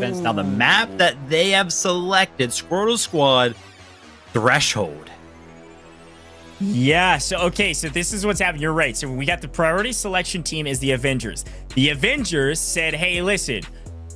defense. Now, the map that they have selected, Squirtle Squad, Threshold. Yeah, so this is what's happening. You're right. So we got the priority selection team is the Avengers. The Avengers said, hey, listen,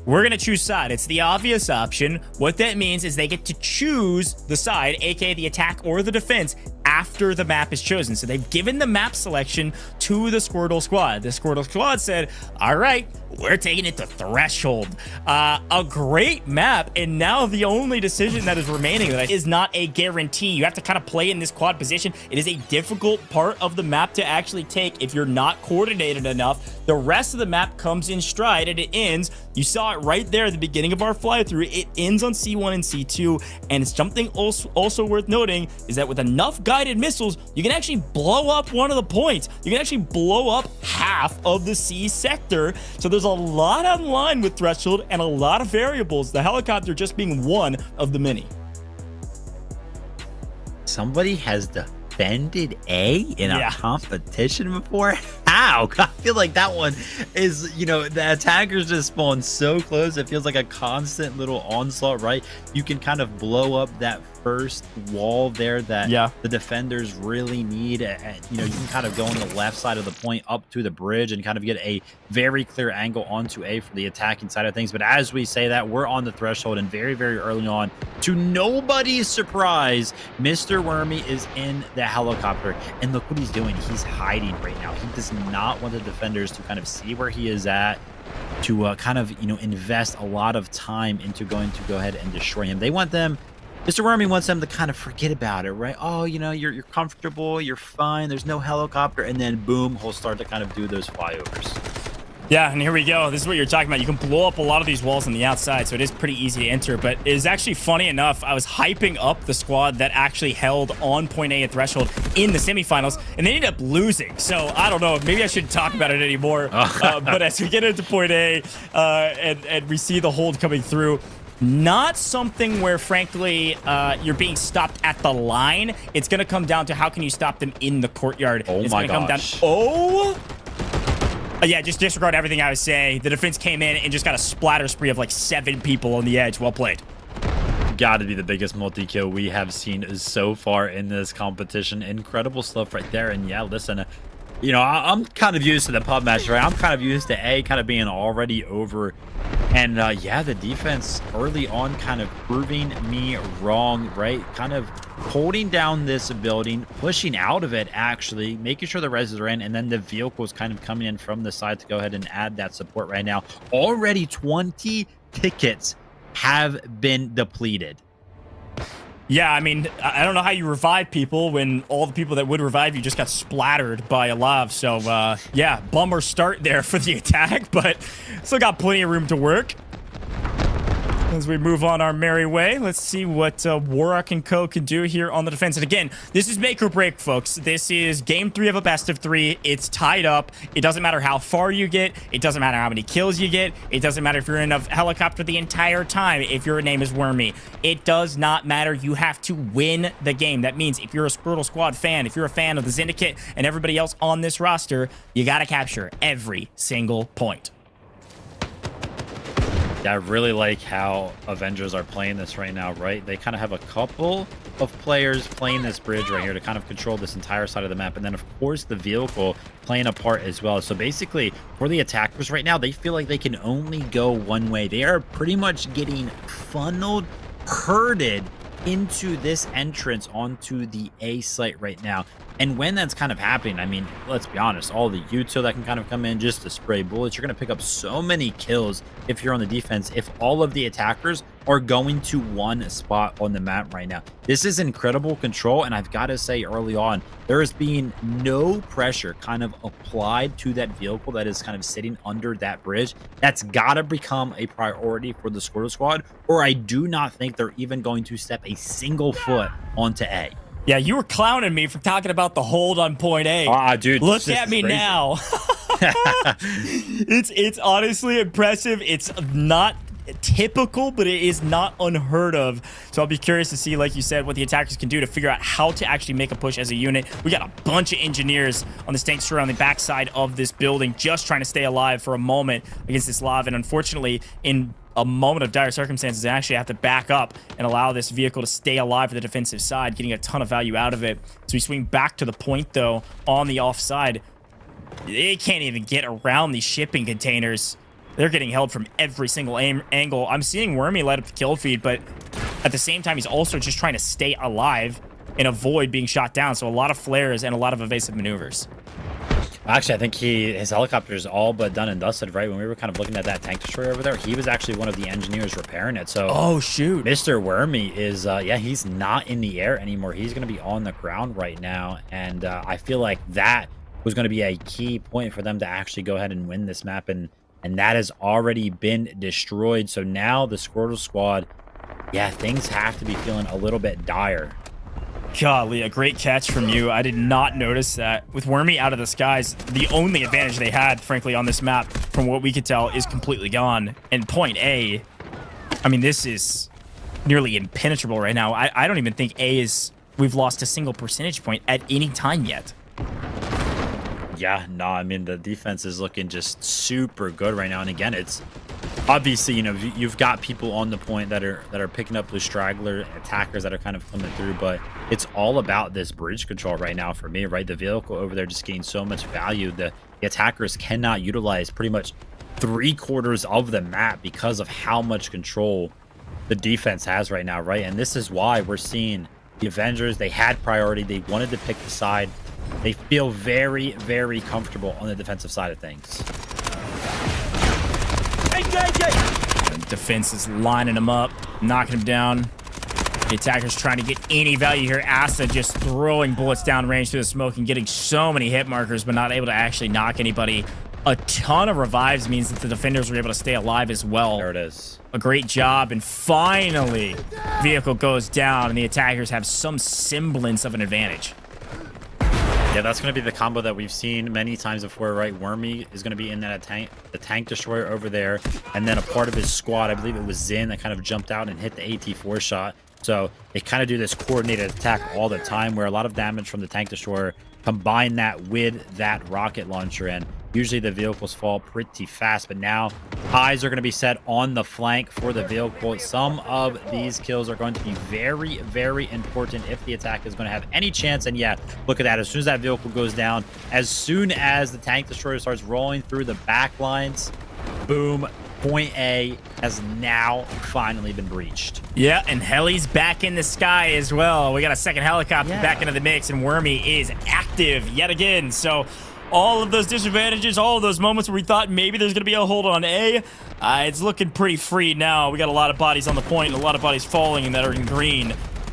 we're going to choose side. It's the obvious option. What that means is they get to choose the side, aka the attack or the defense, after the map is chosen. So they've given the map selection to the Squirtle Squad. The Squirtle Squad said, all right, we're taking it to Threshold. A great map, and now the only decision that is remaining that is not a guarantee. You have to kind of play in this quad position. It is a difficult part of the map to actually take if you're not coordinated enough. The rest of the map comes in stride, and it ends. You saw it right there at the beginning of our fly-through. It ends on C1 and C2, and something also worth noting is that with enough guided missiles, you can actually blow up one of the points. You can actually blow up half of the C sector. So there's a lot on line with Threshold and a lot of variables. The helicopter just being one of the many. Somebody has defended A in a competition before? How? I feel like that one is, the attackers just spawn so close. It feels like a constant little onslaught, right? You can kind of blow up that first wall there that the defenders really need. And, you can kind of go on the left side of the point up to the bridge and kind of get a very clear angle onto A for the attacking side of things. But as we say that, we're on the threshold, and very, very early on, to nobody's surprise, Mr. Wormy is in the helicopter. And look what he's doing. He's hiding right now. He does not want the defenders to kind of see where he is at, to kind of, invest a lot of time into going to go ahead and destroy him. They want them, Mr. Wormy wants them to kind of forget about it, right? Oh, you're comfortable, you're fine, there's no helicopter, and then boom, he'll start to kind of do those flyovers. Yeah, and here we go. This is what you're talking about. You can blow up a lot of these walls on the outside, so it is pretty easy to enter. But it is actually funny enough, I was hyping up the squad that actually held on point A at Threshold in the semifinals, and they ended up losing. So I don't know. Maybe I shouldn't talk about it anymore. But as we get into point A and we see the hold coming through, not something where, frankly, you're being stopped at the line. It's going to come down to how can you stop them in the courtyard. Oh, it's my gosh. Yeah, just disregard everything I was saying. The defense came in and just got a splatter spree of like 7 people on the edge. Well played. Got to be the biggest multi-kill we have seen so far in this competition. Incredible stuff right there. And yeah, listen, I'm kind of used to the pub match, right? I'm kind of used to A kind of being already over. And yeah, the defense early on kind of proving me wrong, right? Kind of holding down this building, pushing out of it, actually, making sure the reses are in, and then the vehicles kind of coming in from the side to go ahead and add that support right now. Already 20 tickets have been depleted. Yeah, I mean, I don't know how you revive people when all the people that would revive you just got splattered by a lav. So, yeah, bummer start there for the attack, but still got plenty of room to work. As we move on our merry way, let's see what Warrock and Co. can do here on the defense. And again, this is make or break, folks. This is game 3 of a best of 3. It's tied up. It doesn't matter how far you get. It doesn't matter how many kills you get. It doesn't matter if you're in a helicopter the entire time, if your name is Wormy. It does not matter. You have to win the game. That means if you're a Squirtle Squad fan, if you're a fan of the Syndicate and everybody else on this roster, you got to capture every single point. I really like how Avengers are playing this right now, right? They kind of have a couple of players playing this bridge right here to kind of control this entire side of the map. And then, of course, the vehicle playing a part as well. So basically, for the attackers right now, they feel like they can only go one way. They are pretty much getting funneled, herded into this entrance onto the A site right now. And when that's kind of happening, I mean, let's be honest, all the util that can kind of come in just to spray bullets, you're going to pick up so many kills if you're on the defense, if all of the attackers are going to one spot on the map right now. This is incredible control, and I've got to say early on, there is being no pressure kind of applied to that vehicle that is kind of sitting under that bridge. That's got to become a priority for the Squirtle Squad, or I do not think they're even going to step a single foot onto A. Yeah, you were clowning me for talking about the hold on point A. Ah, dude. Look at me now. It's honestly impressive. It's not typical, but it is not unheard of. So I'll be curious to see, like you said, what the attackers can do to figure out how to actually make a push as a unit. We got a bunch of engineers on the tankster on the backside of this building, just trying to stay alive for a moment against this lava. And unfortunately, in a moment of dire circumstances. They actually have to back up and allow this vehicle to stay alive for the defensive side, getting a ton of value out of it. So we swing back to the point, though, on the offside. They can't even get around these shipping containers. They're getting held from every single angle. I'm seeing Wormy light up the kill feed, but at the same time, he's also just trying to stay alive and avoid being shot down. So a lot of flares and a lot of evasive maneuvers. Actually, I think his helicopter is all but done and dusted, right? When we were kind of looking at that tank destroyer over there, he was actually one of the engineers repairing it. So, oh, shoot. Mr. Wormy is, yeah, he's not in the air anymore. He's going to be on the ground right now. And I feel like that was going to be a key point for them to actually go ahead and win this map. And that has already been destroyed. So now the Squirtle squad, yeah, things have to be feeling a little bit dire. Golly, a great catch from you. I did not notice that. With Wormy out of the skies, the only advantage they had, frankly, on this map, from what we could tell, is completely gone. And point A, I mean, this is nearly impenetrable right now. I don't even think A is... We've lost a single percentage point at any time yet. Yeah, no, I mean, the defense is looking just super good right now. And again, it's obviously, you know, you've got people on the point that are picking up the straggler attackers that are kind of coming through, but it's all about this bridge control right now for me, right? The vehicle over there just gains so much value. The attackers cannot utilize pretty much 3/4 of the map because of how much control the defense has right now, right? And this is why we're seeing the Avengers, they had priority. They wanted to pick the side. They feel very, very comfortable on the defensive side of things. The defense is lining him up, knocking him down. The attacker's trying to get any value here. Asa just throwing bullets down range through the smoke and getting so many hit markers, but not able to actually knock anybody. A ton of revives means that the defenders were able to stay alive as well. There it is. A great job, and finally, vehicle goes down, and the attackers have some semblance of an advantage. Yeah, that's going to be the combo that we've seen many times before, right? Wormy is going to be in that the tank destroyer over there, and then a part of his squad, I believe it was Zin, that kind of jumped out and hit the AT4 shot. So they kind of do this coordinated attack all the time, where a lot of damage from the tank destroyer, combine that with that rocket launcher, and usually the vehicles fall pretty fast. But now eyes are going to be set on the flank for the vehicle. Some of these kills are going to be very, very important if the attack is going to have any chance. And yeah, look at that. As soon as that vehicle goes down, as soon as the tank destroyer starts rolling through the back lines, boom, point A has now finally been breached. Yeah, and Heli's back in the sky as well. We got a second helicopter back into the mix, and Wormy is active yet again. So all of those disadvantages, all of those moments where we thought maybe there's going to be a hold on A, it's looking pretty free now. We got a lot of bodies on the point, and a lot of bodies falling and that are in green.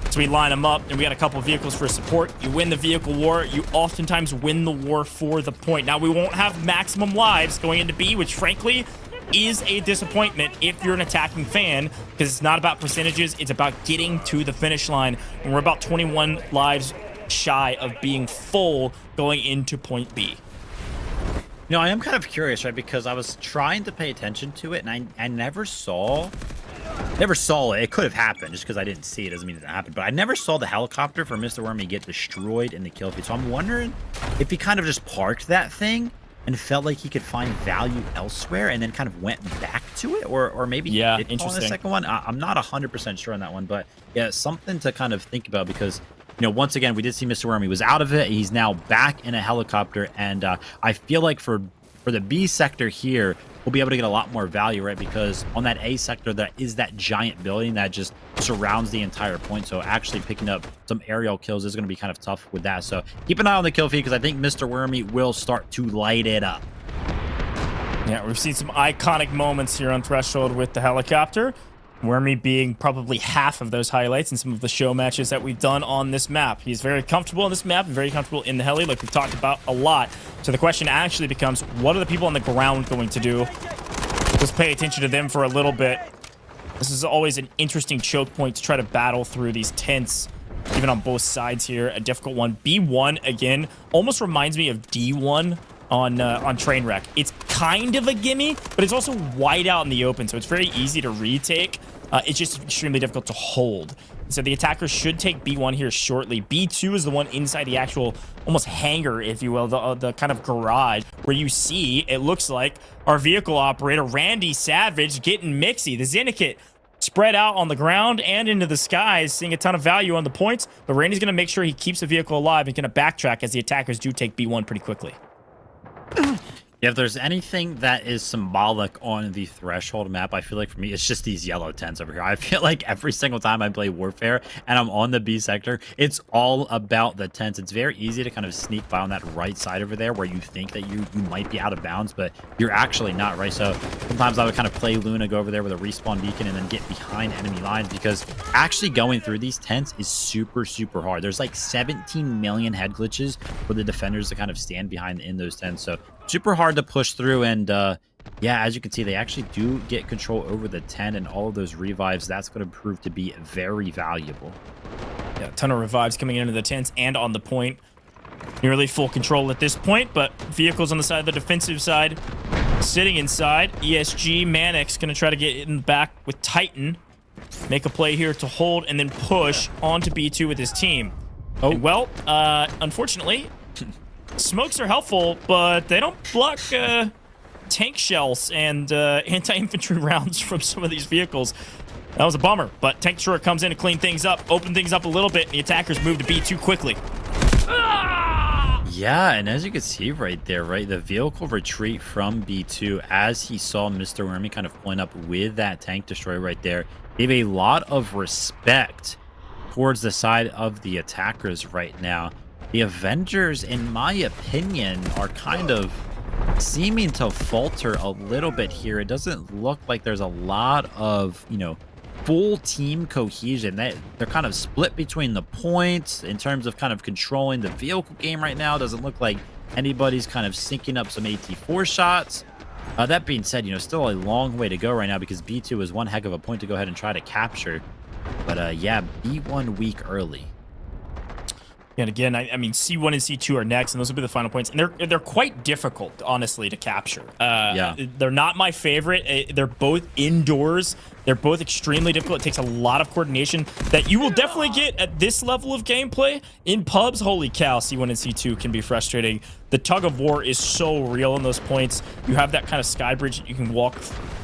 So we line them up, and we got a couple of vehicles for support. You win the vehicle war, you oftentimes win the war for the point. Now, we won't have maximum lives going into B, which frankly is a disappointment if you're an attacking fan, because it's not about percentages, it's about getting to the finish line. And we're about 21 lives shy of being full going into point B. You know, I am kind of curious, right? Because I was trying to pay attention to it, and I never saw it. It could have happened. Just because I didn't see it doesn't mean it happened. But I never saw the helicopter for Mr. Wormy get destroyed in the kill feed. So I'm wondering if he kind of just parked that thing and felt like he could find value elsewhere and then kind of went back to it, or maybe he did fall on the second one. I'm not 100% sure on that one, but yeah, something to kind of think about, because you know, once again, we did see Mr. Wormy was out of it. He's now back in a helicopter, and I feel like for the B sector here, we'll be able to get a lot more value, right? Because on that A sector, that is that giant building that just surrounds the entire point. So actually picking up some aerial kills is going to be kind of tough with that. So keep an eye on the kill feed, because I think Mr. Wormy will start to light it up. Yeah, we've seen some iconic moments here on Threshold with the helicopter. Wormy being probably half of those highlights in some of the show matches that we've done on this map. He's very comfortable in this map and very comfortable in the heli, like we've talked about a lot. So the question actually becomes, what are the people on the ground going to do? Let's pay attention to them for a little bit. This is always an interesting choke point to try to battle through these tents, even on both sides here. A difficult one. B1, again, almost reminds me of D1 on Trainwreck. It's kind of a gimme, but it's also wide out in the open, so it's very easy to retake. It's just extremely difficult to hold. So the attackers should take B1 here shortly. B2 is the one inside the actual almost hangar, if you will, the kind of garage where you see, it looks like, our vehicle operator, Randy Savage, getting mixy. The Syndicate spread out on the ground and into the skies, seeing a ton of value on the points, but Randy's going to make sure he keeps the vehicle alive and going to backtrack as the attackers do take B1 pretty quickly. Yeah, if there's anything that is symbolic on the Threshold map, I feel like for me, it's just these yellow tents over here. I feel like every single time I play Warfare and I'm on the B sector, it's all about the tents. It's very easy to kind of sneak by on that right side over there where you think that you might be out of bounds, but you're actually not, right? So sometimes I would kind of play Luna, go over there with a respawn beacon and then get behind enemy lines, because actually going through these tents is super, super hard. There's like 17 million head glitches for the defenders to kind of stand behind in those tents. So super hard to push through, and yeah, as you can see, they actually do get control over the 10 and all of those revives. That's going to prove to be very valuable. Yeah, a ton of revives coming into the tents and on the point. Nearly full control at this point, but vehicles on the side of the defensive side sitting inside. ESG Manix going to try to get in the back with Titan, make a play here to hold and then push onto B2 with his team. Oh, and well, unfortunately, smokes are helpful, but they don't block tank shells and anti-infantry rounds from some of these vehicles. That was a bummer, but Tank Destroyer comes in to clean things up, open things up a little bit, and the attackers move to B2 quickly. Yeah, and as you can see right there, right, the vehicle retreat from B2 as he saw Mr. Wormy kind of point up with that Tank Destroyer right there, gave a lot of respect towards the side of the attackers right now. The Avengers, in my opinion, are kind of seeming to falter a little bit here. It doesn't look like there's a lot of, you know, full team cohesion. They're kind of split between the points in terms of kind of controlling the vehicle game right now. Doesn't look like anybody's kind of syncing up some AT4 shots. That being said, you know, still a long way to go right now because B2 is one heck of a point to go ahead and try to capture. But yeah, B1 weak early. And again, I mean, C1 and C2 are next, and those will be the final points. And they're quite difficult, honestly, to capture. Yeah. They're not my favorite. They're both indoors. They're both extremely difficult. It takes a lot of coordination that you will definitely get at this level of gameplay. In pubs, holy cow, C1 and C2 can be frustrating. The tug of war is so real in those points. You have that kind of sky bridge that you can walk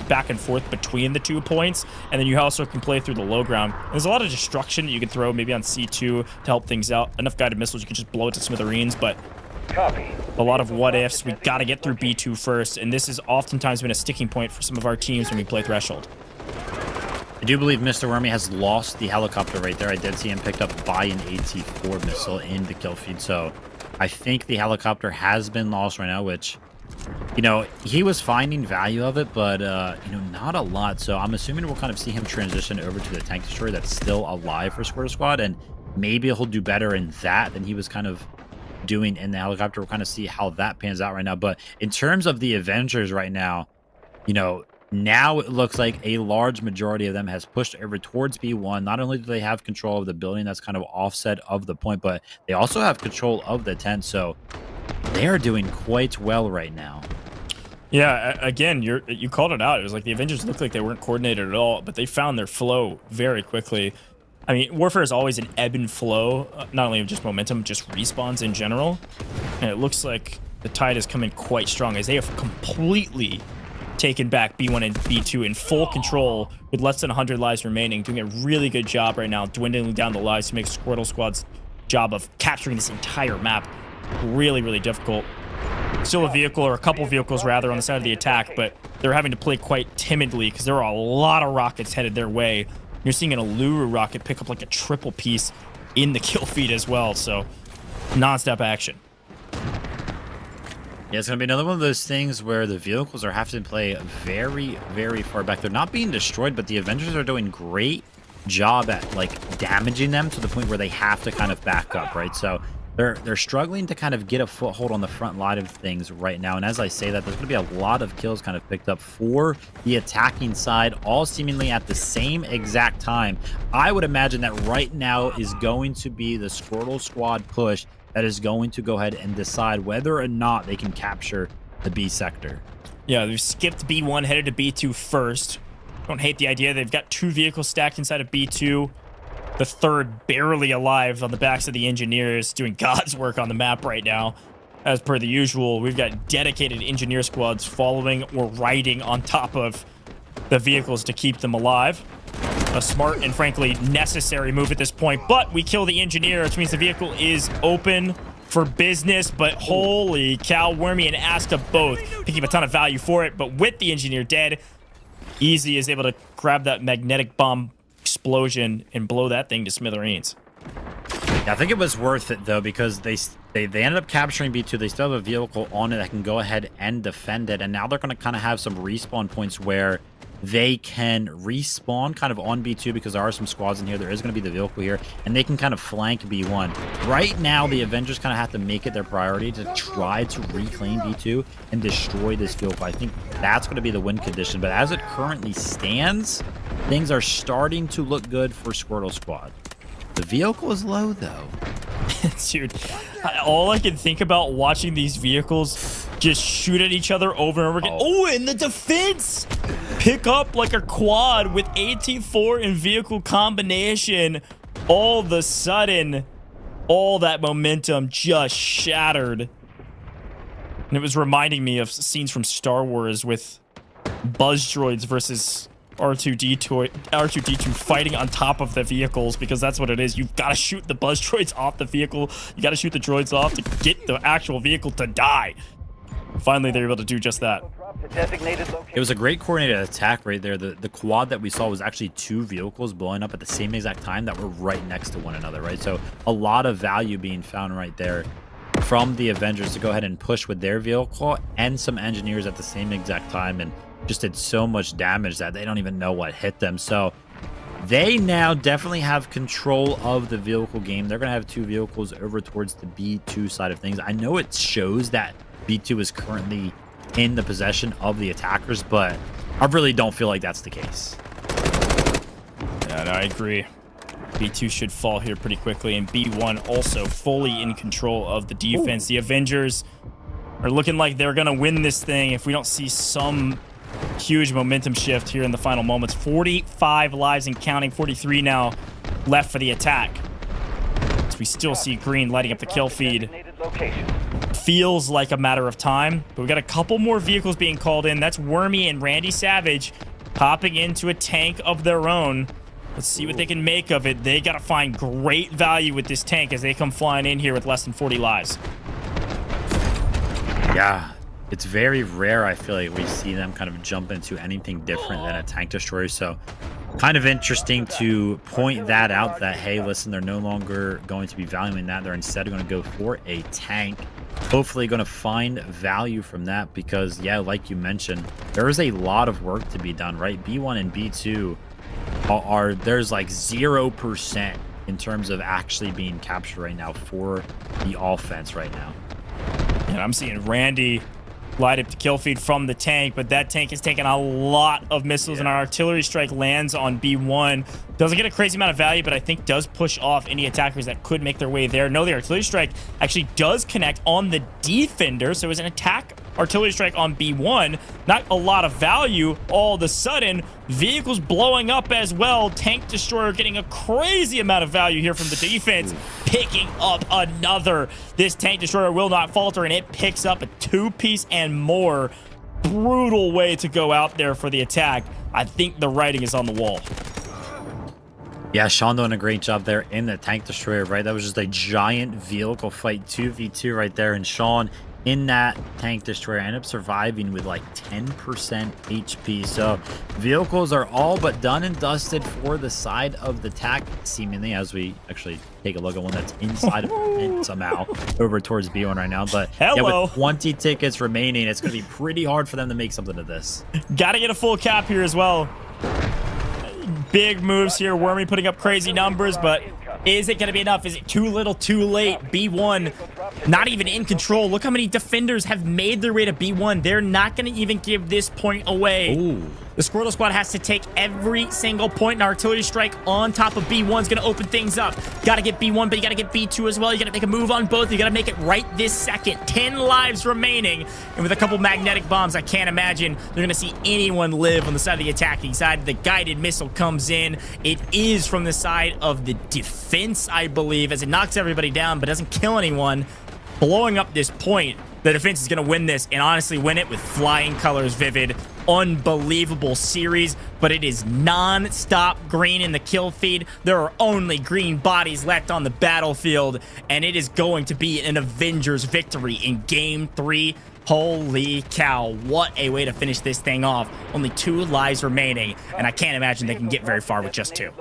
back and forth between the 2 points, and then you also can play through the low ground. There's a lot of destruction that you can throw maybe on C2 to help things out. Enough guided missiles, you can just blow it to smithereens, but a lot of what ifs. We got to get through B2 first, and this has oftentimes been a sticking point for some of our teams when we play Threshold. I do believe Mr. Wormy has lost the helicopter right there. I did see him picked up by an AT4 missile in the kill feed, so I think the helicopter has been lost right now, which, you know, he was finding value of it, but, you know, not a lot. So I'm assuming we'll kind of see him transition over to the Tank Destroyer that's still alive for Squirtle Squad, and maybe he'll do better in that than he was kind of doing in the helicopter. We'll kind of see how that pans out right now. But in terms of the Avengers right now, you know, now it looks like a large majority of them has pushed over towards B1. Not only do they have control of the building that's kind of offset of the point, but they also have control of the tent. So they are doing quite well right now. Yeah, again, you called it out. It was like the Avengers looked like they weren't coordinated at all, but they found their flow very quickly. I mean, Warfare is always an ebb and flow, not only of just momentum, just respawns in general. And it looks like the tide is coming quite strong as they have completely taken back B1 and B2 in full control with less than 100 lives remaining, doing a really good job right now, dwindling down the lives to make Squirtle Squad's job of capturing this entire map really, really difficult. Still a vehicle, or a couple vehicles rather, on the side of the attack, but they're having to play quite timidly because there are a lot of rockets headed their way. You're seeing an Alluru rocket pick up like a triple piece in the kill feed as well, so non-stop action. Yeah, it's going to be another one of those things where the vehicles are having to play very, very far back. They're not being destroyed, but the Avengers are doing great job at, like, damaging them to the point where they have to kind of back up, right? So they're struggling to kind of get a foothold on the front line of things right now. And as I say that, there's going to be a lot of kills kind of picked up for the attacking side, all seemingly at the same exact time. I would imagine that right now is going to be the Squirtle Squad push that is going to go ahead and decide whether or not they can capture the B sector. Yeah, they've skipped B1, headed to B2 first. Don't hate the idea. They've got 2 vehicles stacked inside of B2. the third barely alive on the backs of the engineers, doing God's work on the map right now. As per the usual, we've got dedicated engineer squads following or riding on top of the vehicles to keep them alive. A smart and frankly necessary move at this point, but we kill the engineer, which means the vehicle is open for business. But holy cow, Wormy and Aska both picking up a ton of value for it. But with the engineer dead, Easy is able to grab that magnetic bomb explosion and blow that thing to smithereens. Yeah, I think it was worth it though, because they ended up capturing B2. They still have a vehicle on it that can go ahead and defend it, and now they're going to kind of have some respawn points where they can respawn kind of on B2, because there are some squads in here. There is going to be the vehicle here, and they can kind of flank B1. Right now, the Avengers kind of have to make it their priority to try to reclaim B2 and destroy this vehicle. I think that's going to be the win condition, but as it currently stands, things are starting to look good for Squirtle Squad. The vehicle is low, though. Dude, all I can think about watching these vehicles just shoot at each other over and over again. Oh, and the defense! Pick up like a quad with AT4 and vehicle combination. All of a sudden, all that momentum just shattered. And it was reminding me of scenes from Star Wars with buzz droids versus R2-D2 fighting on top of the vehicles, because that's what it is. You've got to shoot the buzz droids off the vehicle. You got to shoot the droids off to get the actual vehicle to die. Finally, they're able to do just that. It was a great coordinated attack right there. The quad that we saw was actually two vehicles blowing up at the same exact time that were right next to one another, right? So a lot of value being found right there from the Avengers to go ahead and push with their vehicle and some engineers at the same exact time, and just did so much damage that they don't even know what hit them. So they now definitely have control of the vehicle game. They're going to have two vehicles over towards the B2 side of things. I know it shows that B2 is currently in the possession of the attackers, but I really don't feel like that's the case. Yeah, no, I agree. B2 should fall here pretty quickly, and B1 also fully in control of the defense. Ooh. The Avengers are looking like they're going to win this thing if we don't see some huge momentum shift here in the final moments. 45 lives and counting, 43 now left for the attack. So we still see green lighting up the kill feed. Feels like a matter of time, but we got a couple more vehicles being called in. That's Wormy and Randy Savage popping into a tank of their own. Let's see what they can make of it. They got to find great value with this tank as they come flying in here with less than 40 lives. Yeah, it's very rare, I feel like, we see them kind of jump into anything different than a tank destroyer. So kind of interesting to point that out, that, hey, listen, they're no longer going to be valuing that. They're instead going to go for a tank. Hopefully going to find value from that, because, yeah, like you mentioned, there is a lot of work to be done, right? B1 and B2 are there's like 0% in terms of actually being captured right now for the offense right now. And I'm seeing Randy light up the kill feed from the tank, but that tank is taking a lot of missiles, and our artillery strike lands on B1. Doesn't get a crazy amount of value, but I think does push off any attackers that could make their way there. No, the artillery strike actually does connect on the defender, so it's an attack artillery strike on B1. Not a lot of value. All of a sudden, vehicles blowing up as well. Tank destroyer getting a crazy amount of value here from the defense. Picking up another. This tank destroyer will not falter, and it picks up a two-piece and more. Brutal way to go out there for the attack. I think the writing is on the wall. Yeah, Sean doing a great job there in the tank destroyer, right? That was just a giant vehicle fight, 2v2 right there, and Sean in that tank destroyer ended up surviving with like 10% HP. So vehicles are all but done and dusted for the side of the attack, seemingly, as we actually take a look at one that's inside of it somehow over towards B1 right now. But yeah, with 20 tickets remaining, it's going to be pretty hard for them to make something of this. Got to get a full cap here as well. Big moves here. Wormy putting up crazy numbers, but is it going to be enough? Is it too little, too late? B1 not even in control. Look how many defenders have made their way to B1. They're not going to even give this point away. Ooh. The Squirtle squad has to take every single point, and artillery strike on top of B1 is going to open things up. Got to get B1, but you got to get B2 as well. You got to make a move on both. You got to make it right this second. 10 lives remaining, and with a couple magnetic bombs, I can't imagine they're going to see anyone live on the side of the attacking side. The guided missile comes in. It is from the side of the defense, I believe, as it knocks everybody down, but doesn't kill anyone. Blowing up this point, the defense is going to win this and honestly win it with flying colors. Vivid, unbelievable series, but it is non-stop green in the kill feed. There are only green bodies left on the battlefield, and it is going to be an Avengers victory in game 3. Holy cow, what a way to finish this thing off. Only 2 lives remaining, and I can't imagine they can get very far with just 2.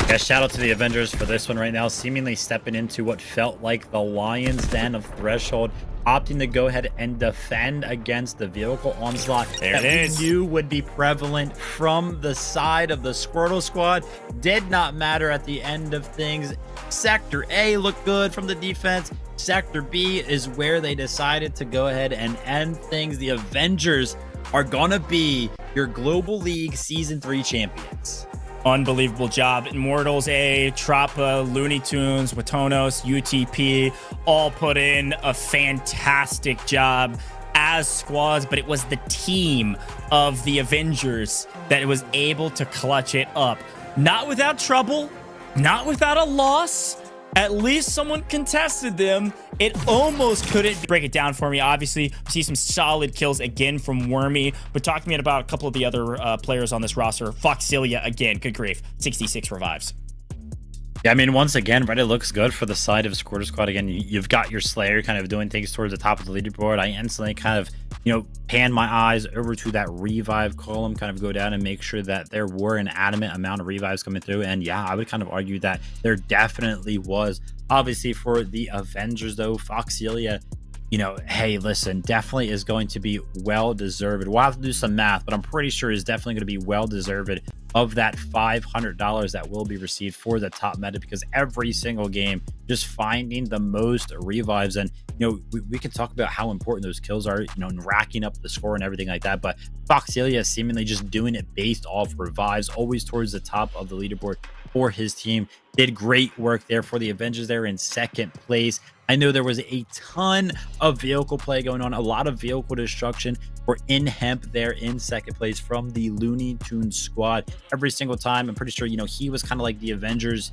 Yeah, shout out to the Avengers for this one right now, seemingly stepping into what felt like the lion's den of Threshold, opting to go ahead and defend against the vehicle onslaught There that it is. we knew would be prevalent from the side of the Squirtle squad. Did not matter at the end of things. Sector A looked good from the defense. Sector B is where they decided to go ahead and end things. The Avengers are gonna be your Global League Season 3 champions. Unbelievable job. Immortals A, Trappa, Looney Tunes, Watonos, UTP all put in a fantastic job as squads, but it was the team of the Avengers that was able to clutch it up. Not without trouble, not without a loss. At least someone contested them. It almost couldn't. Break it down for me. Obviously, we see some solid kills again from Wormy, but talk to me about a couple of the other players on this roster. Foxilia again, good grief, 66 revives. Yeah, I mean, once again, Reddit looks good for the side of Squirtle Squad. Again, you've got your Slayer kind of doing things towards the top of the leaderboard. I instantly kind of, pan my eyes over to that revive column, kind of go down and make sure that there were an adamant amount of revives coming through. And yeah, I would kind of argue that there definitely was. Obviously, for the Avengers, though, Foxilia, hey, listen, definitely is going to be well-deserved. We'll have to do some math, but I'm pretty sure is definitely going to be well-deserved of that $500 that will be received for the top meta, because every single game, just finding the most revives. And, we can talk about how important those kills are, and racking up the score and everything like that. But Foxilia is seemingly just doing it based off revives, always towards the top of the leaderboard for his team. Did great work there for the Avengers. They're in second place. I know there was a ton of vehicle play going on, a lot of vehicle destruction for InHemp there in second place from the Looney Tunes squad. Every single time, I'm pretty sure, he was kind of like the Avengers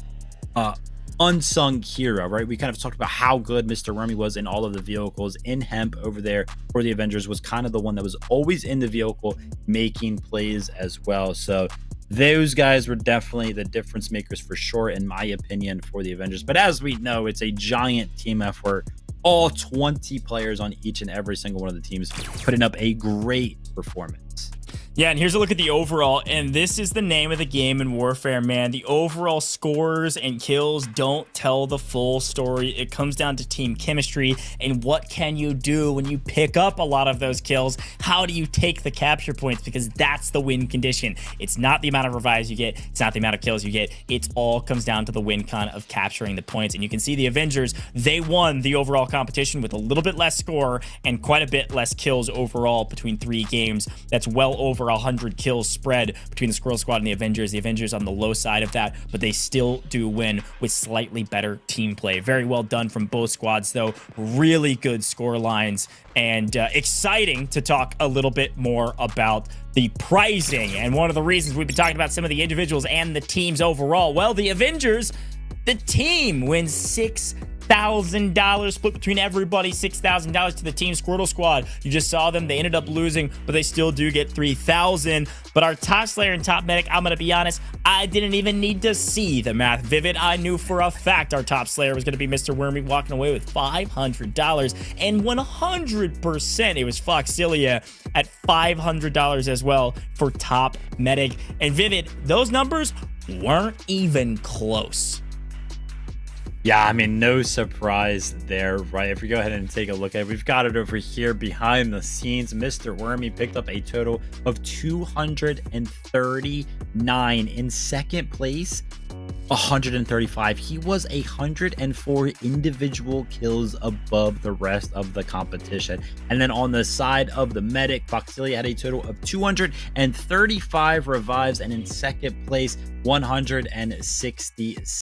unsung hero, right? We kind of talked about how good Mr. Wormy was in all of the vehicles. InHemp over there for the Avengers was kind of the one that was always in the vehicle making plays as well. So those guys were definitely the difference makers for sure, in my opinion, for the Avengers. But as we know, it's a giant team effort. All 20 players on each and every single one of the teams putting up a great performance. Yeah, and here's a look at the overall, and this is the name of the game in Warfare, man. The overall scores and kills don't tell the full story. It comes down to team chemistry and what can you do when you pick up a lot of those kills. How do you take the capture points? Because that's the win condition. It's not the amount of revives you get. It's not the amount of kills you get. It all comes down to the win con of capturing the points. And you can see the Avengers, they won the overall competition with a little bit less score and quite a bit less kills overall between 3 games. That's well over 100 kills spread between the Squirrel Squad and the Avengers. The Avengers on the low side of that, but they still do win with slightly better team play. Very well done from both squads, though. Really good score lines, and exciting to talk a little bit more about the pricing. And one of the reasons we've been talking about some of the individuals and the teams overall, well, the Avengers, the team wins $6,000 split between everybody. $6,000 to the team Squirtle Squad. You just saw them. They ended up losing, but they still do get $3,000. But our top slayer and top medic, I'm going to be honest, I didn't even need to see the math. Vivid, I knew for a fact our top slayer was going to be Mr. Wormy, walking away with $500. And 100% it was Foxilia at $500 as well for top medic. And Vivid, those numbers weren't even close. Yeah, I mean, no surprise there, right? If we go ahead and take a look at it, we've got it over here behind the scenes. Mr. Wormy picked up a total of 239 in second place. 135. He was 104 individual kills above the rest of the competition. And then on the side of the medic, Foxilia had a total of 235 revives, and in second place, 166.